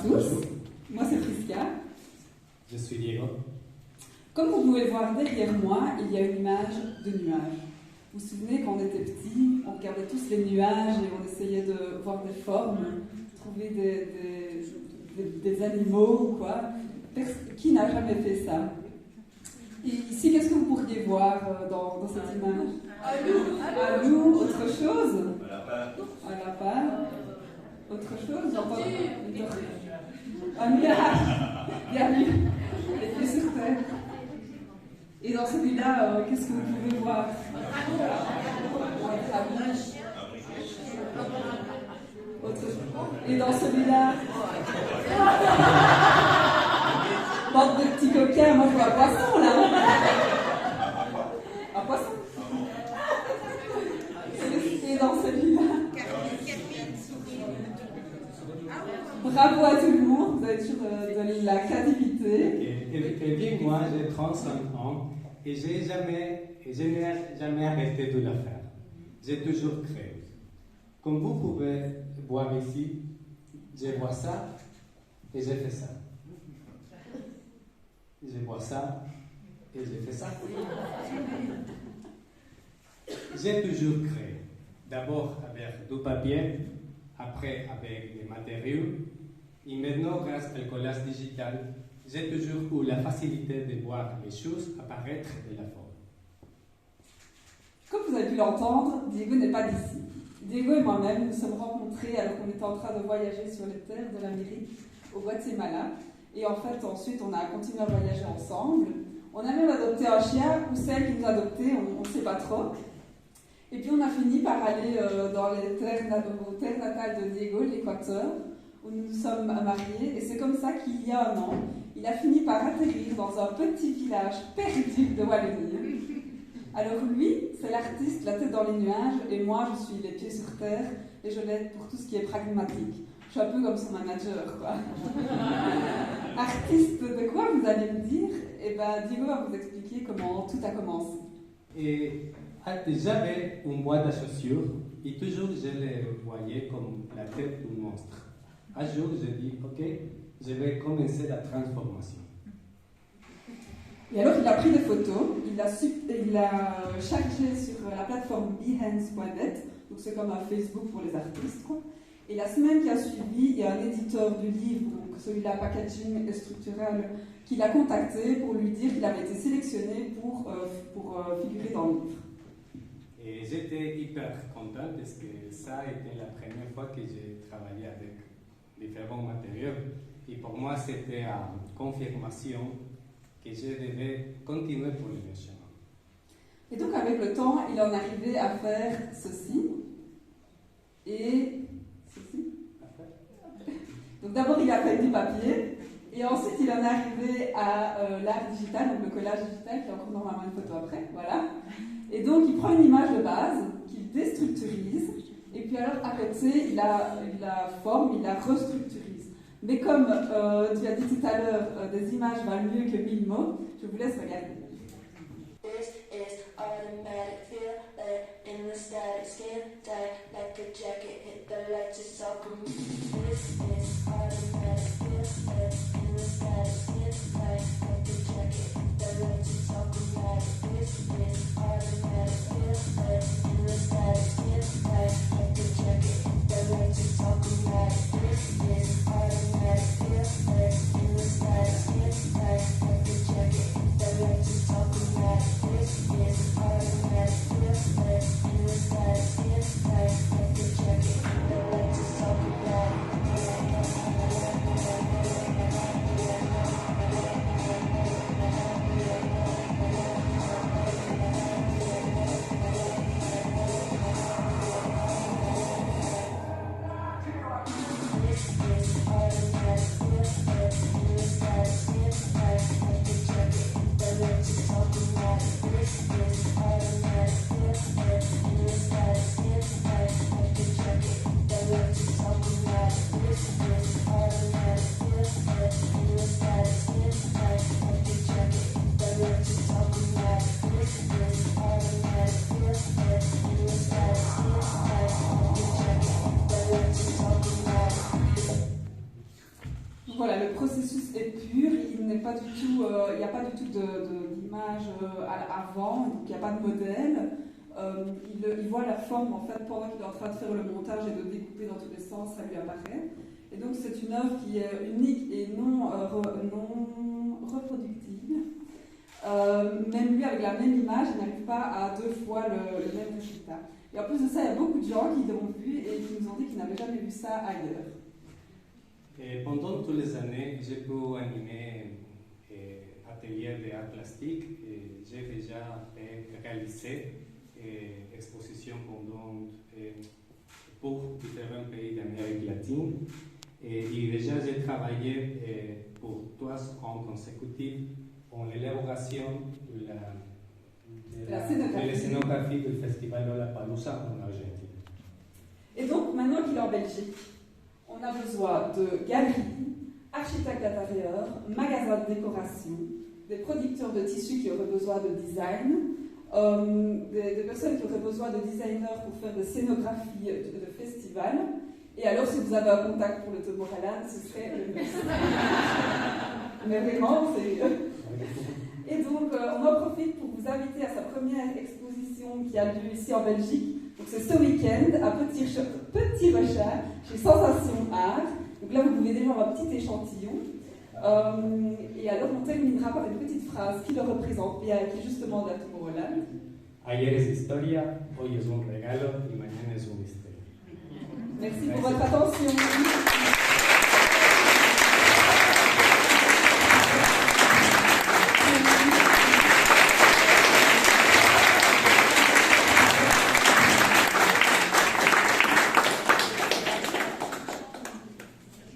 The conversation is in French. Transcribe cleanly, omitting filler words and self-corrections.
tous, moi c'est Prisca. Je suis Diego. Comme vous pouvez le voir derrière moi, il y a une image de nuage. Vous vous souvenez quand on était petits, on regardait tous les nuages et on essayait de voir des formes, trouver des animaux ou quoi. Qui n'a jamais fait ça? Et ici, qu'est-ce que vous pourriez voir dans cette image? Un loup, autre chose? Un lapin. Autre chose? Un nuage. Bienvenue. Les pieds sur terre. Et dans celui-là, qu'est-ce que vous pouvez voir? Autre chose. Et dans celui-là, bande de petits coquins, moi je vois un poisson là. Un poisson. Et dans celui-là. Bravo à tout le monde, vous avez toujours de la créativité. Et bien, moi, j'ai 35 ans et je n'ai jamais arrêté de le faire. J'ai toujours créé. Comme vous pouvez voir ici, je vois ça et j'ai fait ça. Je vois ça et j'ai fait ça. J'ai toujours créé. D'abord avec du papier, après avec des matériaux, et maintenant grâce au collage digital, j'ai toujours eu la facilité de voir les choses apparaître de la forme. Comme vous avez pu l'entendre, Diego n'est pas d'ici. Diego et moi-même nous sommes rencontrés alors qu'on était en train de voyager sur les terres de l'Amérique au Guatemala. Et en fait, ensuite, on a continué à voyager ensemble. On a même adopté un chien, ou celle qui nous a adoptés, on ne sait pas trop. Et puis on a fini par aller dans aux terres natales de Diego, l'Équateur, où nous nous sommes mariés. Et c'est comme ça qu'il y a un an, il a fini par atterrir dans un petit village perdu de Wallonie. Alors lui, c'est l'artiste, la tête dans les nuages, et moi, je suis les pieds sur terre, et je l'aide pour tout ce qui est pragmatique. Je suis un peu comme son manager, quoi. Artiste de quoi, vous allez me dire? Eh bien, Diego va vous expliquer comment tout a commencé. Et j'avais une boîte à chaussures, et toujours je les voyais comme la tête d'un monstre. Un jour, j'ai dit, ok, je vais commencer la transformation. Et alors, il a pris des photos, il l'a chargé sur la plateforme Behance.net, donc c'est comme un Facebook pour les artistes, quoi. Et la semaine qui a suivi, il y a un éditeur du livre, donc celui-là, Packaging et Structural, qui l'a contacté pour lui dire qu'il avait été sélectionné pour figurer dans le livre. Et j'étais hyper content parce que ça a été la première fois que j'ai travaillé avec différents matériaux. Et pour moi, c'était une confirmation que je devais continuer pour le même chemin. Et donc, avec le temps, il en arrivait à faire ceci et ceci. Donc, d'abord, il a fait du papier et ensuite, il en est arrivé à l'art digital, donc le collage digital, qui est encore normalement une photo après. Voilà. Et donc, il prend une image de base qu'il déstructurise et puis alors, à côté, il la forme, il la restructurise. Mais comme tu as dit tout à l'heure, des images valent mieux que 1000 mots, je vous laisse regarder. This is automatic, feel it in the static, skin tight like a jacket, hit the lights, it's all good. This is automatic, feel it in the static, skin tight like a jacket, hit the lights, it's all good. This is automatic, feel it in the static, skin tight like a jacket, hit the lights, it's all good. This is automatic, feel it in the static, skin tight like a jacket, hit the lights, it's all good. This is automatic, feel it in the static, skin tight like a jacket, hit the lights, it's all good. voilà, le processus est pur, il n'est pas du tout, il n'y a pas du tout d'image avant, donc il n'y a pas de modèle. Il voit la forme en fait pendant qu'il est en train de faire le montage et de découper dans tous les sens, ça lui apparaît. Et donc c'est une œuvre qui est unique et non reproductible. Même lui, avec la même image, il n'arrive pas à 2 fois le même résultat. Et en plus de ça, il y a beaucoup de gens qui l'ont vu et qui nous ont dit qu'ils n'avaient jamais vu ça ailleurs. Et pendant toutes les années, j'ai pu animer ateliers d'art plastique et j'ai déjà réalisé expositions pour différents pays d'Amérique latine. Et déjà, j'ai travaillé pour 3 ans consécutifs en l'élaboration de la scénographie du festival Lollapalooza en Argentine. Et donc, maintenant qu'il est en Belgique, on a besoin de galeries, architectes d'intérieur, magasins de décoration, des producteurs de tissus qui auraient besoin de design, des personnes qui auraient besoin de designers pour faire des scénographies de festivals. Et alors, si vous avez un contact pour le Tomorrowland, ce serait le best. Mais vraiment, c'est... Et donc, on en profite pour vous inviter à sa première exposition qui a lieu ici en Belgique. Donc, c'est ce week-end, à Petit Rechat, chez Sensation Art. Donc là, vous pouvez déjà avoir un petit échantillon. Et alors, on terminera par une petite phrase qui le représente bien, qui est justement de la Tomorrowland. Ayer es historia, hoy es un regalo y mañana es un misterio. Merci pour votre attention.